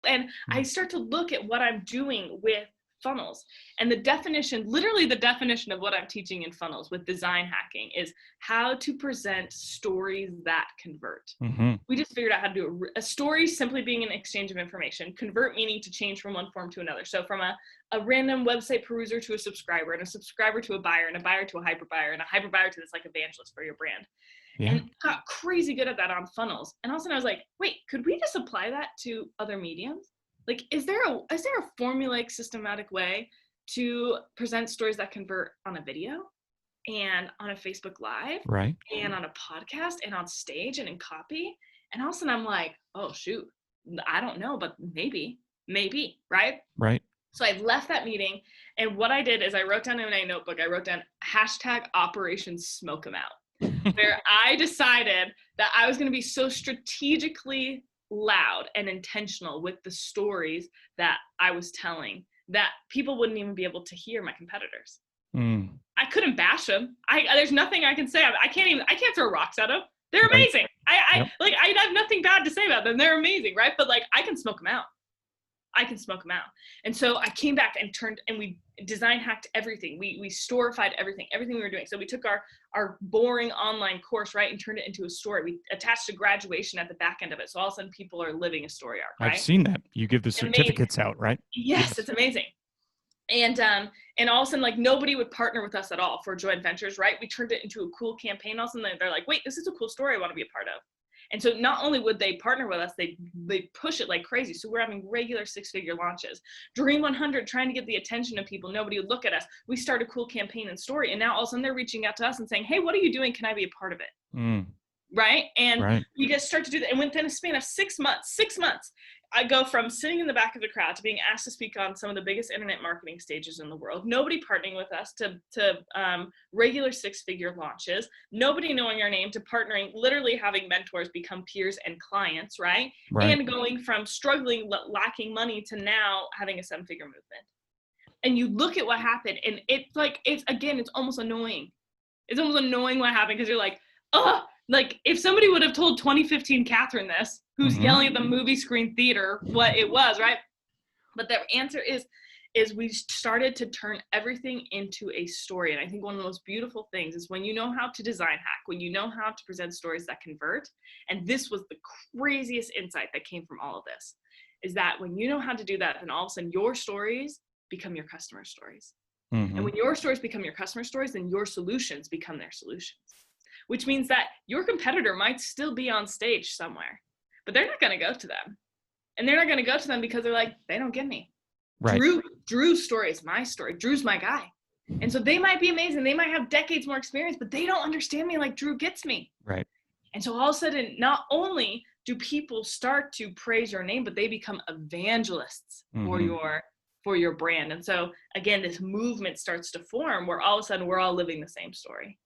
And I start to look at what I'm doing with funnels, and literally the definition of what I'm teaching in funnels with design hacking is how to present stories that convert. We just figured out how to do a story simply being an exchange of information, convert meaning to change from one form to another. So from a random website peruser to a subscriber, and a subscriber to a buyer, and a buyer to a hyper buyer, and a hyper buyer to this like evangelist for your brand. And got crazy good at that on funnels. And all of a sudden I was like, wait, could we just apply that to other mediums? Like, is there a formulaic, systematic way to present stories that convert on a video and on a Facebook Live, right, and on a podcast and on stage and in copy? And all of a sudden I'm like, oh shoot, I don't know, but maybe, right? Right. So I left that meeting, and what I did is I wrote down in my notebook, I wrote down hashtag Operation Smoke 'em Out, where I decided that I was going to be so strategically loud and intentional with the stories that I was telling that people wouldn't even be able to hear my competitors. I couldn't bash them. There's nothing I can say. I can't throw rocks at them. They're amazing. I have nothing bad to say about them. They're amazing, right? But like, I can smoke them out. And so I came back and we design hacked everything. We storified everything we were doing. So we took our boring online course, right, and turned it into a story. We attached a graduation at the back end of it. So all of a sudden people are living a story arc, right? I've seen that. You give the certificates out, right? Yes, it's amazing. And all of a sudden, like, nobody would partner with us at all for joint ventures, right? We turned it into a cool campaign. All of a sudden they're like, wait, this is a cool story I want to be a part of. And so not only would they partner with us, they push it like crazy. So we're having regular 6-figure launches. Dream 100, trying to get the attention of people. Nobody would look at us. We start a cool campaign and story. And now all of a sudden they're reaching out to us and saying, hey, what are you doing? Can I be a part of it? Right? And we just start to do that. And within a span of 6 months, I go from sitting in the back of the crowd to being asked to speak on some of the biggest internet marketing stages in the world, nobody partnering with us, to regular 6-figure launches, nobody knowing our name, to partnering, literally having mentors become peers and clients, right? And going from struggling, lacking money, to now having a 7-figure movement. And you look at what happened, and it's almost annoying. It's almost annoying what happened, because you're like, oh, like, if somebody would have told 2015 Kathryn this, who's yelling at the movie screen theater, what it was, right? But the answer is we started to turn everything into a story. And I think one of the most beautiful things is when you know how to design hack, when you know how to present stories that convert, and this was the craziest insight that came from all of this, is that when you know how to do that, then all of a sudden your stories become your customer stories. And when your stories become your customer stories, then your solutions become their solutions. Which means that your competitor might still be on stage somewhere, but they're not going to go to them. And they're not going to go to them because they're like, they don't get me. Right. Drew's story is my story. Drew's my guy. And so they might be amazing. They might have decades more experience, but they don't understand me like Drew gets me. Right. And so all of a sudden, not only do people start to praise your name, but they become evangelists for your brand. And so again, this movement starts to form where all of a sudden we're all living the same story.